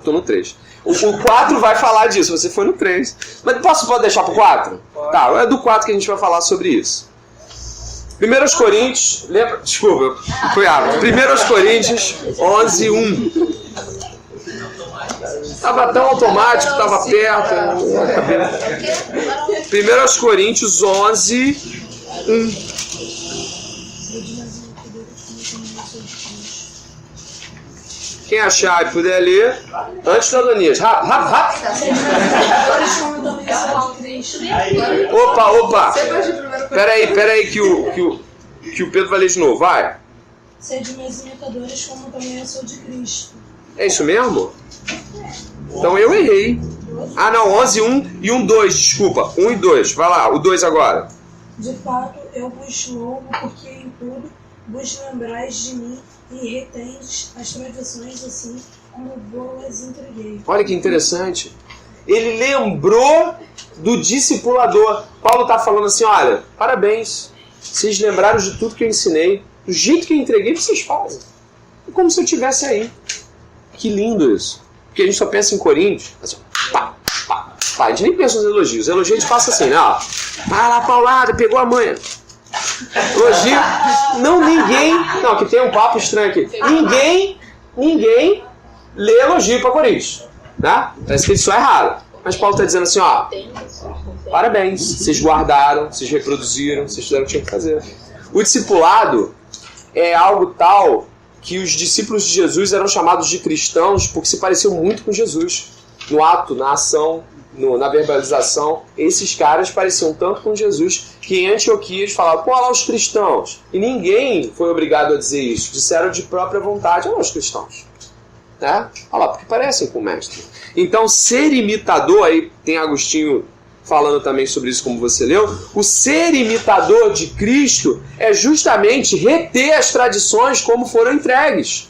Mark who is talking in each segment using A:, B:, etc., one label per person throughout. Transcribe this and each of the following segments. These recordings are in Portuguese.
A: Estou no 3. O 4 vai falar disso, você foi no 3. Mas pode deixar pro 4? Tá, é do 4 que a gente vai falar sobre isso. 1 Coríntios, lembra? Desculpa, fui água. 1 Coríntios 11, 1. Tava tão automático, tava perto. 1 Coríntios 11, 1. Quem achar e puder ler, antes da Adonias. Rápido. Opa. Peraí que o Pedro vai ler de novo. Vai.
B: Sede meus imitadores, como também eu sou de Cristo.
A: É isso mesmo? Então eu errei. Ah, não. 11, 1 e 1, 2. Desculpa. 1 e 2. Vai lá. O 2 agora.
B: De fato, eu vos louvo, porque em tudo vos lembrais de mim e retendes as tradições assim como vos entreguei.
A: Olha que interessante. Ele lembrou do discipulador. Paulo está falando assim, olha, parabéns. Vocês lembraram de tudo que eu ensinei. Do jeito que eu entreguei, vocês fazem. É como se eu estivesse aí. Que lindo isso. Porque a gente só pensa em Coríntios. Assim, pá. A gente nem pensa nos elogios. Os elogios a gente passa assim, né? Ó, vai lá, paulada, pegou a manha. Elogio. Não, que tem um papo estranho aqui. Ninguém lê elogio para Coríntios. Né? Parece que isso é errado. Mas Paulo está dizendo assim, ó, parabéns, vocês guardaram, vocês reproduziram, vocês fizeram o que tinha que fazer. O discipulado é algo tal que os discípulos de Jesus eram chamados de cristãos porque se pareciam muito com Jesus. No ato, na ação, na verbalização, esses caras pareciam tanto com Jesus que em Antioquia eles falavam, pô, olha lá os cristãos. E ninguém foi obrigado a dizer isso. Disseram de própria vontade, olha lá os cristãos. Né? Olha lá, porque parecem com o mestre. Então, ser imitador, aí tem Agostinho falando também sobre isso como você leu, o ser imitador de Cristo é justamente reter as tradições como foram entregues.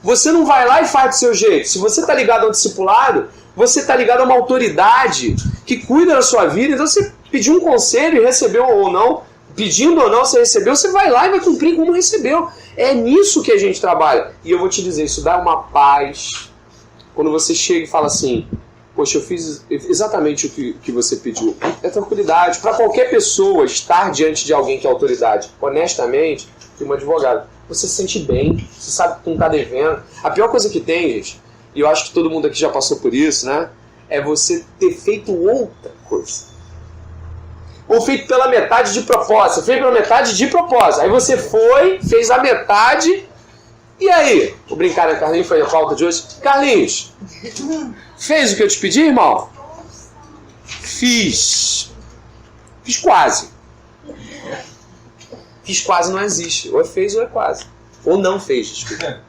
A: Você não vai lá e faz do seu jeito. Se você está ligado a um discipulado, você está ligado a uma autoridade que cuida da sua vida. Então você pediu um conselho e recebeu ou não, pedindo ou não você recebeu, você vai lá e vai cumprir como recebeu. É nisso que a gente trabalha. E eu vou te dizer, isso dá uma paz. Quando você chega e fala assim, poxa, eu fiz exatamente o que você pediu. É tranquilidade. Para qualquer pessoa estar diante de alguém que é autoridade, honestamente, tem um advogado, você se sente bem, você sabe que não está devendo. A pior coisa que tem, gente, e eu acho que todo mundo aqui já passou por isso, né? É você ter feito outra coisa. Ou feito pela metade de propósito. Fez pela metade de propósito. Aí você foi, fez a metade. E aí? Vou brincar, né, Carlinhos? Foi a pauta de hoje. Carlinhos, fez o que eu te pedi, irmão? Fiz. Fiz quase. Fiz quase não existe. Ou é fez ou é quase. Ou não fez, desculpa.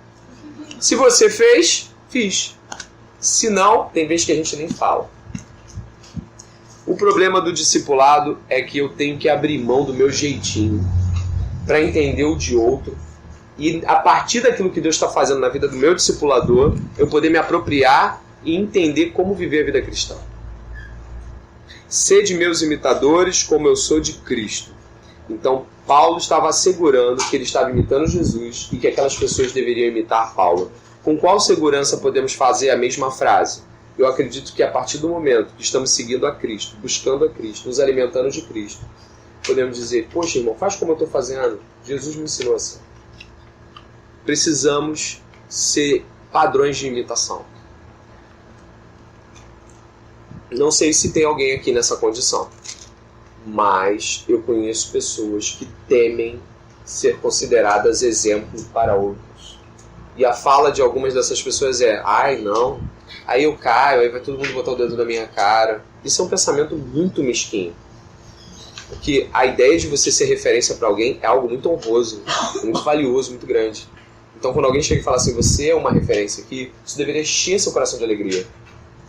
A: Se você fez, fiz. Se não, tem vezes que a gente nem fala. O problema do discipulado é que eu tenho que abrir mão do meu jeitinho para entender o de outro e a partir daquilo que Deus está fazendo na vida do meu discipulador, eu poder me apropriar e entender como viver a vida cristã. Sede meus imitadores como eu sou de Cristo. Então Paulo estava assegurando que ele estava imitando Jesus e que aquelas pessoas deveriam imitar Paulo. Com qual segurança podemos fazer a mesma frase? Eu acredito que a partir do momento que estamos seguindo a Cristo, buscando a Cristo, nos alimentando de Cristo, podemos dizer, poxa, irmão, faz como eu estou fazendo. Jesus me ensinou assim. Precisamos ser padrões de imitação. Não sei se tem alguém aqui nessa condição, mas eu conheço pessoas que temem ser consideradas exemplo para outros. E a fala de algumas dessas pessoas é, ai não, aí eu caio, aí vai todo mundo botar o dedo na minha cara. Isso é um pensamento muito mesquinho. Porque a ideia de você ser referência para alguém é algo muito honroso, muito valioso, muito grande. Então quando alguém chega e fala assim, você é uma referência aqui, isso deveria encher seu coração de alegria.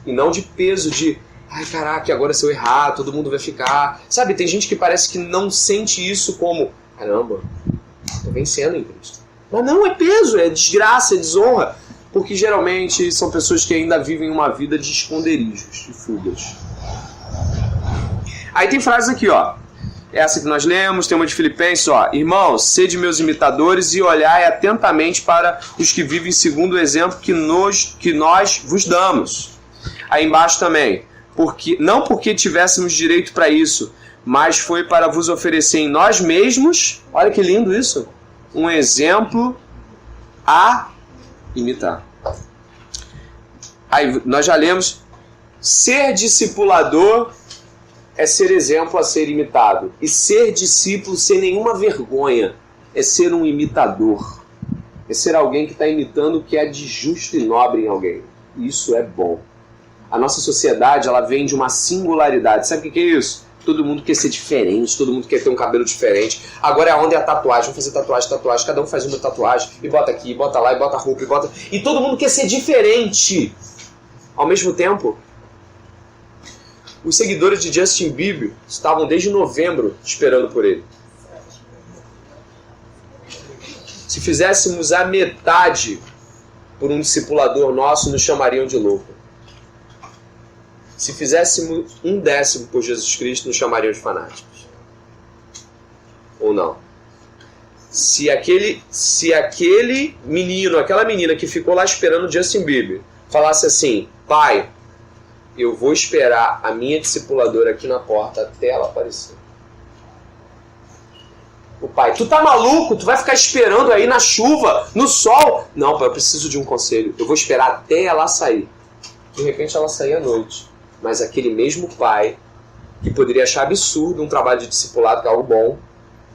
A: E não de peso de, ai caraca, agora se eu errar, todo mundo vai ficar... Sabe, tem gente que parece que não sente isso como, caramba, tô vencendo em Cristo. Mas não, é peso, é desgraça, é desonra. Porque geralmente são pessoas que ainda vivem uma vida de esconderijos, de fugas. Aí tem frases aqui, ó. Essa que nós lemos, tem uma de Filipenses, ó. Irmãos, sede meus imitadores e olhai atentamente para os que vivem segundo o exemplo que nós vos damos. Aí embaixo também. Não porque tivéssemos direito para isso, mas foi para vos oferecer em nós mesmos, olha que lindo isso, um exemplo a imitar. Aí nós já lemos, ser discipulador é ser exemplo a ser imitado. E ser discípulo sem nenhuma vergonha é ser um imitador. É ser alguém que está imitando o que é de justo e nobre em alguém. E isso é bom. A nossa sociedade, ela vem de uma singularidade. Sabe o que é isso? Todo mundo quer ser diferente, todo mundo quer ter um cabelo diferente. Agora é onde é a tatuagem. Vamos fazer tatuagem. Cada um faz uma tatuagem e bota aqui, bota lá, e bota roupa, e bota... E todo mundo quer ser diferente. Ao mesmo tempo, os seguidores de Justin Bieber estavam desde novembro esperando por ele. Se fizéssemos a metade por um discipulador nosso, nos chamariam de louco. Se fizéssemos 1/10 por Jesus Cristo, nos chamariam de fanáticos. Ou não? Se aquele menino, aquela menina que ficou lá esperando Justin Bieber, falasse assim, pai, eu vou esperar a minha discipuladora aqui na porta até ela aparecer. O pai, tu tá maluco? Tu vai ficar esperando aí na chuva, no sol? Não, pai, eu preciso de um conselho. Eu vou esperar até ela sair. De repente ela sair à noite. Mas aquele mesmo pai, que poderia achar absurdo um trabalho de discipulado, que é algo bom,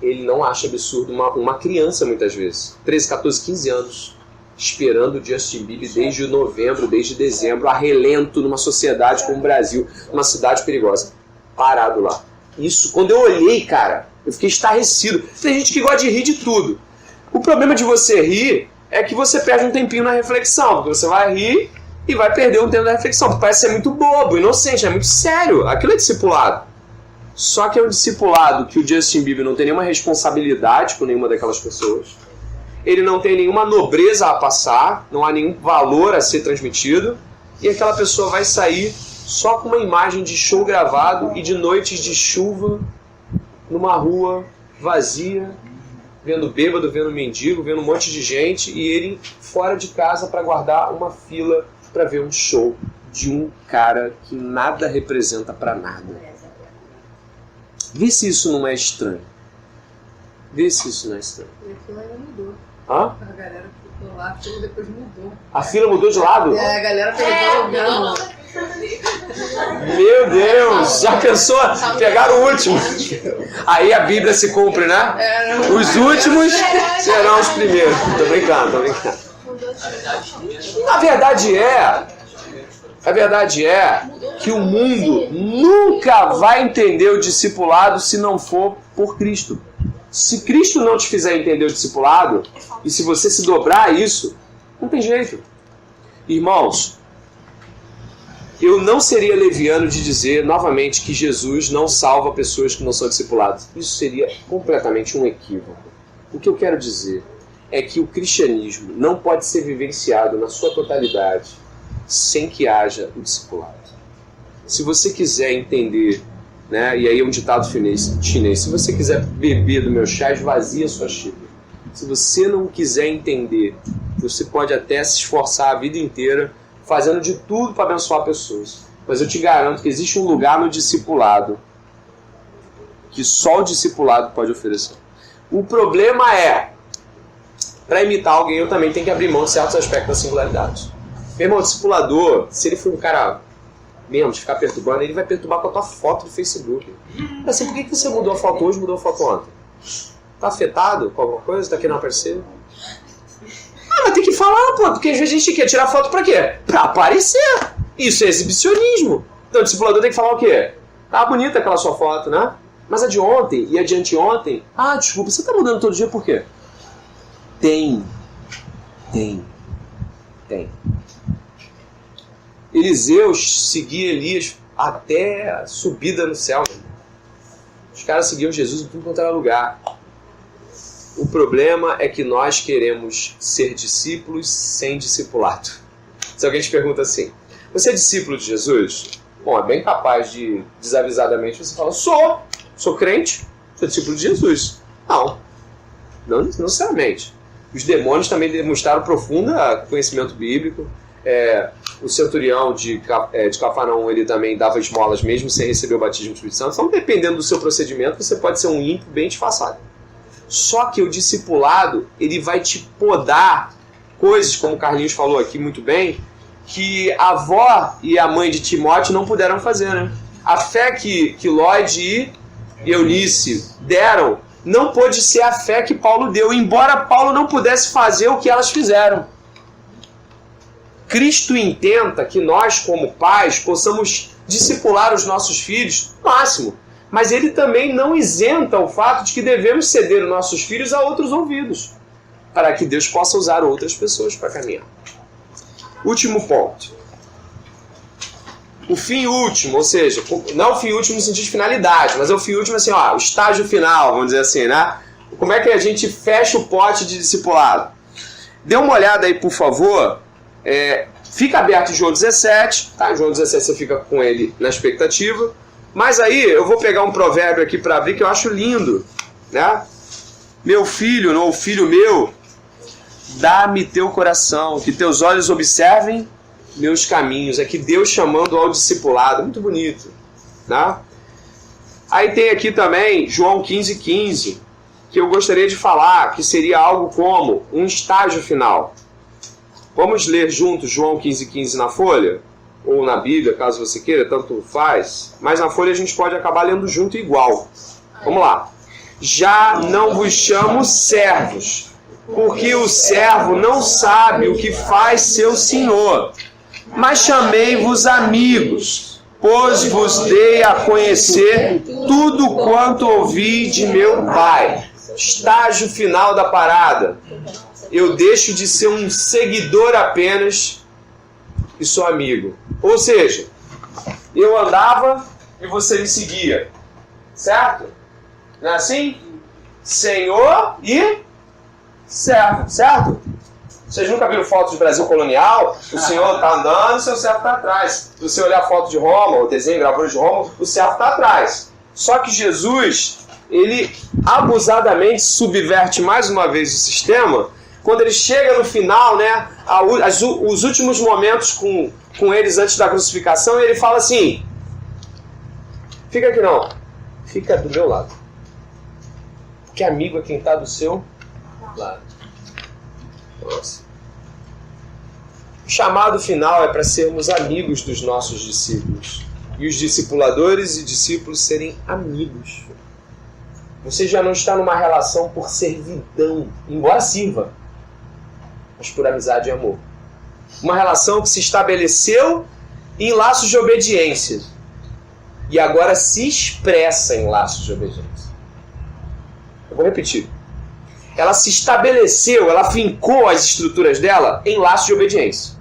A: ele não acha absurdo uma criança, muitas vezes. 13, 14, 15 anos, esperando o Justin Bieber desde novembro, desde dezembro, a relento numa sociedade como o Brasil, numa cidade perigosa. Parado lá. Isso, quando eu olhei, cara, eu fiquei estarrecido. Tem gente que gosta de rir de tudo. O problema de você rir é que você perde um tempinho na reflexão, porque você vai rir e vai perder um tempo da reflexão, porque parece ser muito bobo, inocente, é muito sério. Aquilo é discipulado. Só que é um discipulado que o Justin Bieber não tem nenhuma responsabilidade com nenhuma daquelas pessoas. Ele não tem nenhuma nobreza a passar, não há nenhum valor a ser transmitido, e aquela pessoa vai sair só com uma imagem de show gravado e de noites de chuva numa rua vazia, vendo bêbado, vendo mendigo, vendo um monte de gente, e ele fora de casa para guardar uma fila para ver um show de um cara que nada representa para nada. Vê se isso não é estranho. Vê se isso não é estranho.
C: E a fila ainda mudou.
A: Hã?
C: A galera ficou lá, a fila depois mudou.
A: A fila mudou de lado?
C: É, a galera pegou o grama.
A: Meu Deus! Já pensou? Pegaram o último. Aí a Bíblia se cumpre, né? Os últimos serão os primeiros. Tô brincando. A verdade é que o mundo nunca vai entender o discipulado se não for por Cristo. Se Cristo não te fizer entender o discipulado, e se você se dobrar a isso, não tem jeito. Irmãos, eu não seria leviano de dizer novamente que Jesus não salva pessoas que não são discipuladas. Isso seria completamente um equívoco. O que eu quero dizer é que o cristianismo não pode ser vivenciado na sua totalidade sem que haja o discipulado. Se você quiser entender, né, e aí é um ditado chinês, se você quiser beber do meu chá, esvazia sua xícara. Se você não quiser entender, você pode até se esforçar a vida inteira fazendo de tudo para abençoar pessoas. Mas eu te garanto que existe um lugar no discipulado que só o discipulado pode oferecer. O problema é, para imitar alguém, eu também tenho que abrir mão de certos aspectos da singularidade. Meu irmão, o discipulador, se ele for um cara mesmo de ficar perturbando, ele vai perturbar com a tua foto do Facebook. Assim, por que você mudou a foto hoje e mudou a foto ontem? Tá afetado com alguma coisa? Tá querendo aparecer? Ah, mas tem que falar, pô, porque às vezes a gente quer tirar foto pra quê? Pra aparecer. Isso é exibicionismo. Então o discipulador tem que falar o quê? Tá bonita aquela sua foto, né? Mas a de ontem e a de anteontem, ah, desculpa, você tá mudando todo dia por quê? Tem. Eliseu seguia Elias até a subida no céu. Os caras seguiam Jesus em tudo quanto era lugar. O problema é que nós queremos ser discípulos sem discipulado. Se alguém te pergunta assim, você é discípulo de Jesus? Bom, é bem capaz de, desavisadamente, você fala, sou crente. Sou discípulo de Jesus. Não necessariamente. Os demônios também demonstraram profundo conhecimento bíblico. O centurião de Cafarnaum, ele também dava esmolas mesmo sem receber o batismo do Espírito Santo. Então, dependendo do seu procedimento, você pode ser um ímpio bem disfarçado. Só que o discipulado, ele vai te podar coisas, como o Carlinhos falou aqui muito bem, que a avó e a mãe de Timóteo não puderam fazer, né? A fé que Lloyd e Eunice deram não pôde ser a fé que Paulo deu, embora Paulo não pudesse fazer o que elas fizeram. Cristo intenta que nós, como pais, possamos discipular os nossos filhos no máximo, mas ele também não isenta o fato de que devemos ceder os nossos filhos a outros ouvidos, para que Deus possa usar outras pessoas para caminhar. Último ponto. O fim último, ou seja, não o fim último no sentido de finalidade, mas é o fim último assim, o estágio final, vamos dizer assim, né? Como é que a gente fecha o pote de discipulado? Dê uma olhada aí, por favor. Fica aberto em João 17, tá? Em João 17 você fica com ele na expectativa. Mas aí eu vou pegar um provérbio aqui para abrir que eu acho lindo, né? Meu filho, ou filho meu, dá-me teu coração, que teus olhos observem meus caminhos. É que Deus chamando ao discipulado. Muito bonito, né? Aí tem aqui também João 15,15, que eu gostaria de falar, que seria algo como um estágio final. Vamos ler juntos João 15,15 na folha? Ou na Bíblia, caso você queira, tanto faz. Mas na folha a gente pode acabar lendo junto igual. Vamos lá. Já não vos chamo servos, porque o servo não sabe o que faz seu senhor. Mas chamei-vos amigos, pois vos dei a conhecer tudo quanto ouvi de meu Pai. Estágio final da parada. Eu deixo de ser um seguidor apenas e sou amigo. Ou seja, eu andava e você me seguia. Certo? Não é assim? Senhor e servo. Certo? Vocês nunca viram fotos de Brasil colonial? O senhor está andando e o seu servo está atrás. Se você olhar a foto de Roma, o desenho gravador de Roma, o servo está atrás. Só que Jesus, ele abusadamente subverte mais uma vez o sistema. Quando ele chega no final, né, os últimos momentos com eles antes da crucificação, ele fala assim: fica aqui não, fica do meu lado. Porque amigo é quem está do seu lado. Nossa. O chamado final é para sermos amigos dos nossos discípulos. E os discipuladores e discípulos serem amigos. Você já não está numa relação por servidão, embora sirva, mas por amizade e amor. Uma relação que se estabeleceu em laços de obediência e agora se expressa em laços de obediência. Eu vou repetir. Ela se estabeleceu, ela fincou as estruturas dela em laços de obediência.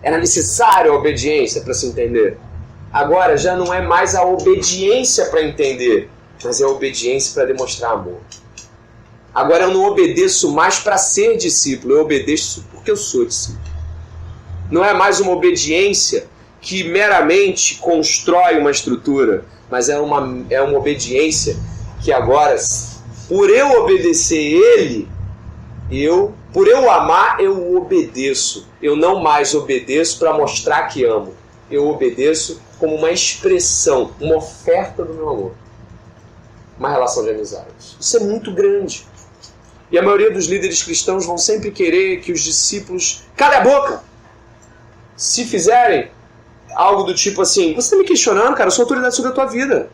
A: Era necessária a obediência para se entender. Agora já não é mais a obediência para entender, mas é a obediência para demonstrar amor. Agora eu não obedeço mais para ser discípulo, eu obedeço porque eu sou discípulo. Não é mais uma obediência que meramente constrói uma estrutura, mas é uma obediência que agora, por eu obedecer Ele, por eu amar, eu obedeço. Eu não mais obedeço para mostrar que amo. Eu obedeço como uma expressão, uma oferta do meu amor. Uma relação de amizade. Isso é muito grande. E a maioria dos líderes cristãos vão sempre querer que os discípulos calem a boca. Se fizerem algo do tipo assim: você está me questionando, cara, eu sou autoridade sobre a tua vida.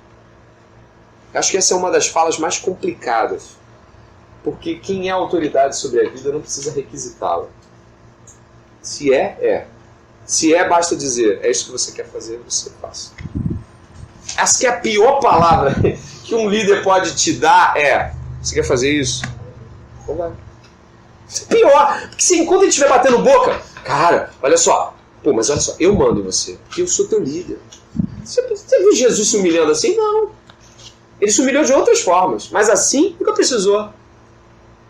A: Acho que essa é uma das falas mais complicadas. Porque quem é autoridade sobre a vida não precisa requisitá-la. Se é. Se é, basta dizer: é isso que você quer fazer, você faça. Acho que a pior palavra que um líder pode te dar é: você quer fazer isso? Então vai. Pior, porque se enquanto ele estiver batendo boca, cara, olha só, mas olha só, eu mando em você, porque eu sou teu líder. Você viu Jesus se humilhando assim? Não. Ele se humilhou de outras formas, mas assim nunca precisou.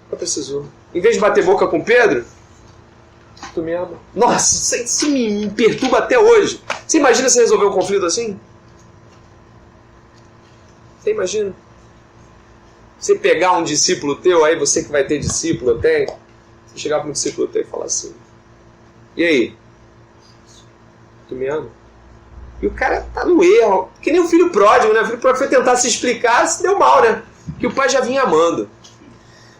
A: Nunca precisou. Em vez de bater boca com Pedro, tu me ama. Nossa, isso me perturba até hoje. Você imagina se resolver um conflito assim? Você imagina? Você pegar um discípulo teu, aí você que vai ter discípulo, eu tenho, você chegar para um discípulo teu e falar assim, e aí? Tu me ama? E o cara tá no erro, que nem o filho pródigo, né? O filho pródigo foi tentar se explicar, se deu mal, né? Que o pai já vinha amando.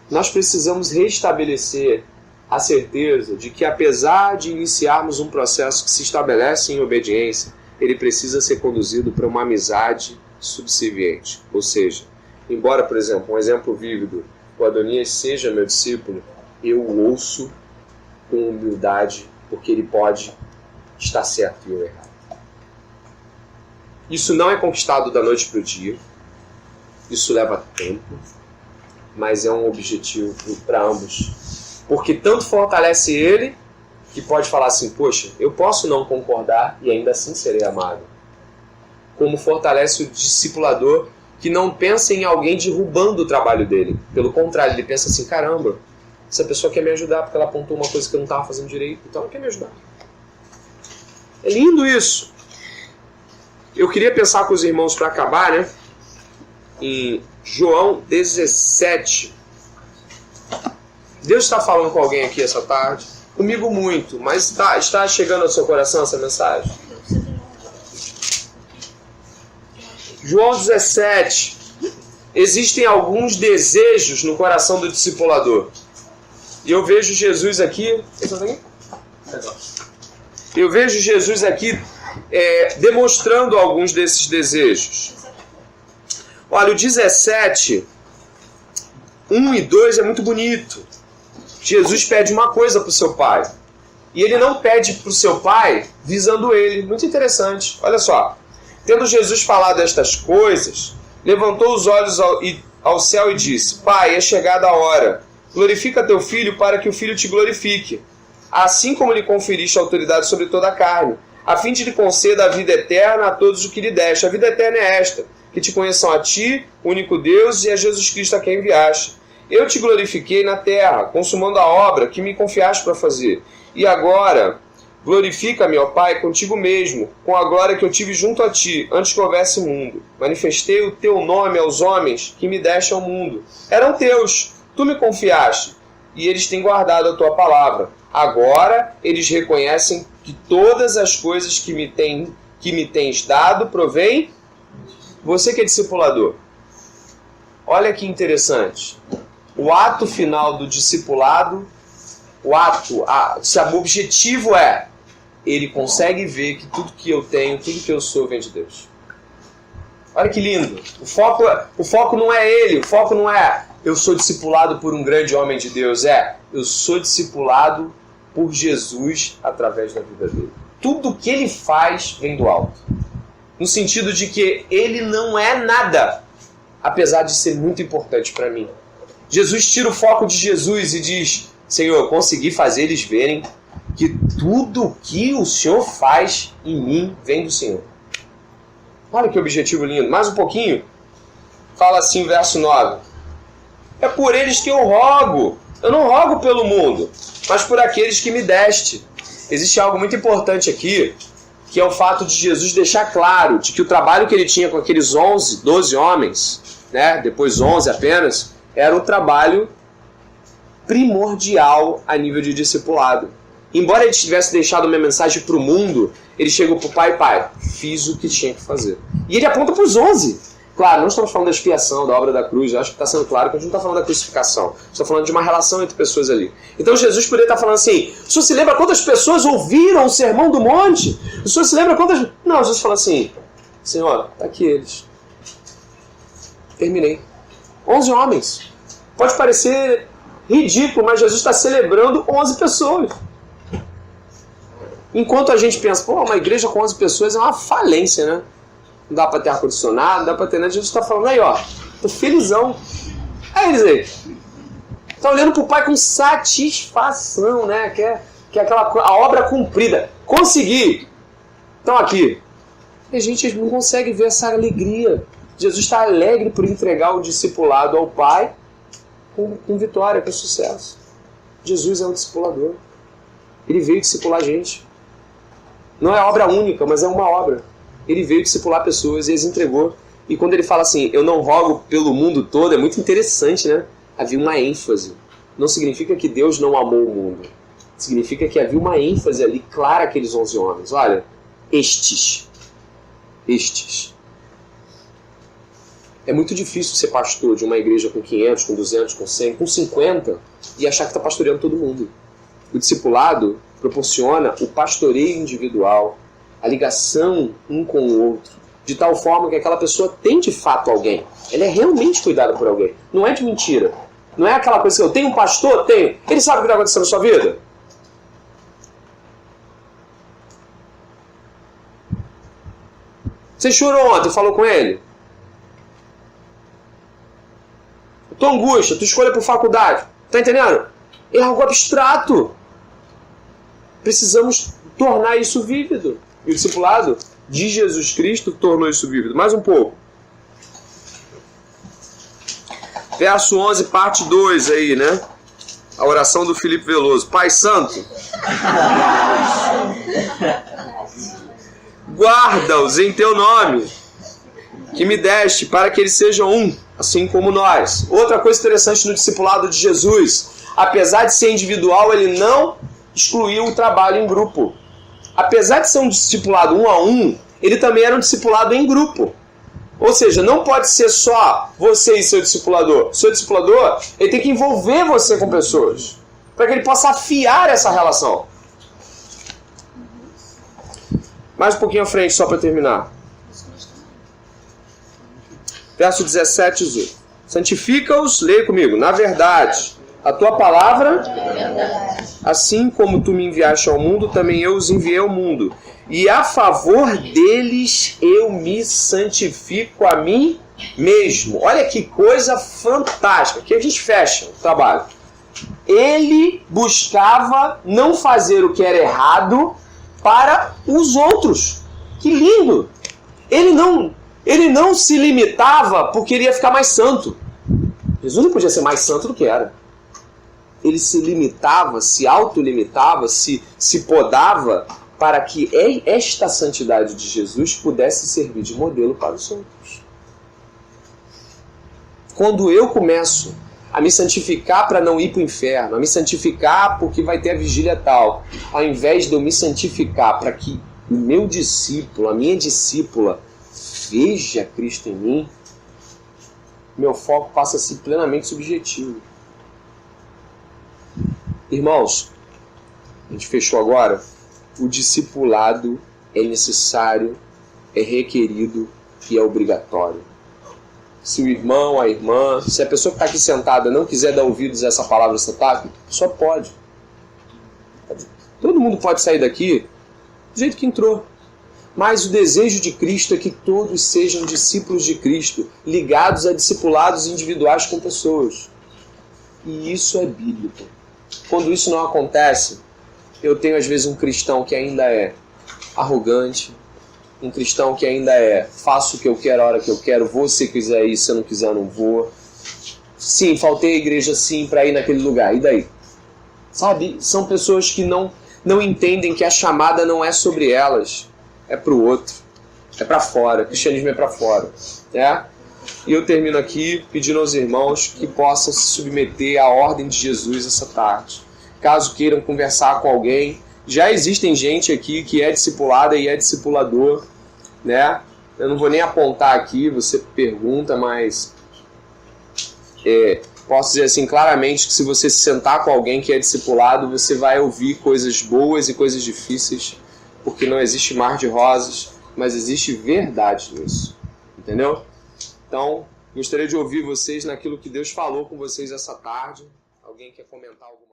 A: Nós precisamos restabelecer a certeza de que, apesar de iniciarmos um processo que se estabelece em obediência, ele precisa ser conduzido para uma amizade subserviente. Ou seja, embora, por exemplo, um exemplo vívido, o Adonias seja meu discípulo, eu o ouço com humildade, porque ele pode estar certo e eu errado. Isso não é conquistado da noite para o dia, isso leva tempo, mas é um objetivo para ambos. Porque tanto fortalece ele, que pode falar assim, poxa, eu posso não concordar e ainda assim serei amado. Como fortalece o discipulador, que não pensa em alguém derrubando o trabalho dele. Pelo contrário, ele pensa assim, caramba, essa pessoa quer me ajudar porque ela apontou uma coisa que eu não estava fazendo direito, então ela quer me ajudar. É lindo isso. Eu queria pensar com os irmãos para acabar, né? Em João 17. Deus está falando com alguém aqui essa tarde? Comigo muito, mas está chegando ao seu coração essa mensagem? João 17. Existem alguns desejos no coração do discipulador. E eu vejo Jesus aqui... Eu vejo Jesus aqui demonstrando alguns desses desejos. Olha, o 17, 1 e 2 é muito bonito. Jesus pede uma coisa para o seu pai. E ele não pede para o seu pai visando ele. Muito interessante. Olha só. Tendo Jesus falado estas coisas, levantou os olhos ao céu e disse, Pai, é chegada a hora. Glorifica teu filho para que o filho te glorifique. Assim como lhe conferiste autoridade sobre toda a carne, a fim de lhe conceda a vida eterna a todos o que lhe deste. A vida eterna é esta, que te conheçam a ti, o único Deus, e a Jesus Cristo a quem enviaste. Eu te glorifiquei na terra, consumando a obra que me confiaste para fazer. E agora, glorifica-me, ó Pai, contigo mesmo, com a glória que eu tive junto a ti, antes que houvesse mundo. Manifestei o teu nome aos homens que me deste ao mundo. Eram teus, tu me confiaste, e eles têm guardado a tua palavra. Agora eles reconhecem que todas as coisas que me tens dado provém. Você que é discipulador, olha que interessante. O ato final do discipulado, o objetivo é, ele consegue ver que tudo que eu tenho, tudo que eu sou vem de Deus. Olha que lindo. O foco não é ele, o foco não é eu sou discipulado por um grande homem de Deus, eu sou discipulado por Jesus através da vida dele. Tudo que ele faz vem do alto. No sentido de que ele não é nada, apesar de ser muito importante para mim. Jesus tira o foco de Jesus e diz, Senhor, eu consegui fazer eles verem que tudo que o Senhor faz em mim vem do Senhor. Olha que objetivo lindo. Mais um pouquinho. Fala assim, verso 9. É por eles que eu rogo. Eu não rogo pelo mundo, mas por aqueles que me deste. Existe algo muito importante aqui, que é o fato de Jesus deixar claro de que o trabalho que ele tinha com aqueles 12 homens, né, depois 11 apenas, era um trabalho primordial a nível de discipulado. Embora ele tivesse deixado uma mensagem para o mundo, ele chegou para o pai, fiz o que tinha que fazer. E ele aponta para os 11. Claro, não estamos falando da expiação, da obra da cruz, eu acho que está sendo claro que a gente não está falando da crucificação. Está falando de uma relação entre pessoas ali. Então Jesus poderia estar falando assim, o senhor se lembra quantas pessoas ouviram o sermão do monte? O senhor se lembra quantas... Não, Jesus fala assim, Senhor, está aqui eles. Terminei. 11 homens. Pode parecer ridículo, mas Jesus está celebrando 11 pessoas. Enquanto a gente pensa, uma igreja com 11 pessoas é uma falência, né? Não dá para ter ar-condicionado, não dá para ter nada. Jesus está falando aí, ó, tô felizão. Aí eles aí. Tá olhando pro Pai com satisfação, né? Que é a obra cumprida. Consegui. Estão aqui. E a gente não consegue ver essa alegria. Jesus está alegre por entregar o discipulado ao Pai com vitória, com sucesso. Jesus é um discipulador. Ele veio discipular a gente. Não é obra única, mas é uma obra. Ele veio discipular pessoas e as entregou. E quando ele fala assim, eu não rogo pelo mundo todo, é muito interessante, né? Havia uma ênfase. Não significa que Deus não amou o mundo. Significa que havia uma ênfase ali clara àqueles 11 homens. Olha, estes. É muito difícil ser pastor de uma igreja com 500, com 200, com 100, com 50 e achar que está pastoreando todo mundo. O discipulado proporciona o pastoreio individual, a ligação um com o outro, de tal forma que aquela pessoa tem de fato alguém. Ela é realmente cuidada por alguém. Não é de mentira. Não é aquela coisa que eu tenho um pastor? Tenho. Ele sabe o que está acontecendo na sua vida? Você chorou ontem, falou com ele? Tua angústia, tua escolha por faculdade. Tá entendendo? É algo abstrato. Precisamos tornar isso vívido. E o discipulado de Jesus Cristo tornou isso vívido. Mais um pouco. Verso 11, parte 2 aí, né? A oração do Felipe Veloso. Pai Santo, guarda-os em teu nome, que me deste, para que eles sejam um, assim como nós. Outra coisa interessante no discipulado de Jesus, apesar de ser individual, ele não excluiu o trabalho em grupo. Apesar de ser um discipulado 1 a 1, ele também era um discipulado em grupo. Ou seja, não pode ser só você e seu discipulador. Seu discipulador, ele tem que envolver você com pessoas, para que ele possa afiar essa relação. Mais um pouquinho à frente, só para terminar. Verso 17 e 18. Santifica-os, leia comigo, na verdade. A tua palavra, assim como tu me enviaste ao mundo, também eu os enviei ao mundo. E a favor deles eu me santifico a mim mesmo. Olha que coisa fantástica. Aqui a gente fecha o trabalho. Ele buscava não fazer o que era errado para os outros. Que lindo! Ele não se limitava porque ele ia ficar mais santo. Jesus não podia ser mais santo do que era. Ele se limitava, se autolimitava, se podava para que esta santidade de Jesus pudesse servir de modelo para os outros. Quando eu começo a me santificar para não ir para o inferno, a me santificar porque vai ter a vigília tal, ao invés de eu me santificar para que o meu discípulo, a minha discípula, veja Cristo em mim, meu foco passa a ser plenamente subjetivo. Irmãos, a gente fechou agora. O discipulado é necessário, é requerido e é obrigatório. Se o irmão, a irmã, se a pessoa que está aqui sentada não quiser dar ouvidos a essa palavra essa tarde, só pode. Todo mundo pode sair daqui do jeito que entrou. Mas o desejo de Cristo é que todos sejam discípulos de Cristo, ligados a discipulados individuais com pessoas. E isso é bíblico. Quando isso não acontece, eu tenho às vezes um cristão que ainda é arrogante, um cristão que ainda é faço o que eu quero a hora que eu quero, vou se quiser ir, se eu não quiser eu não vou. Sim, faltei a igreja sim para ir naquele lugar, e daí? Sabe, são pessoas que não entendem que a chamada não é sobre elas, é para o outro, é para fora, o cristianismo é para fora, né? E eu termino aqui pedindo aos irmãos que possam se submeter à ordem de Jesus essa tarde. Caso queiram conversar com alguém, já existem gente aqui que é discipulada e é discipulador, né? Eu não vou nem apontar aqui, você pergunta, mas posso dizer assim claramente que se você se sentar com alguém que é discipulado, você vai ouvir coisas boas e coisas difíceis, porque não existe mar de rosas, mas existe verdade nisso, entendeu? Então, gostaria de ouvir vocês naquilo que Deus falou com vocês essa tarde. Alguém quer comentar alguma coisa?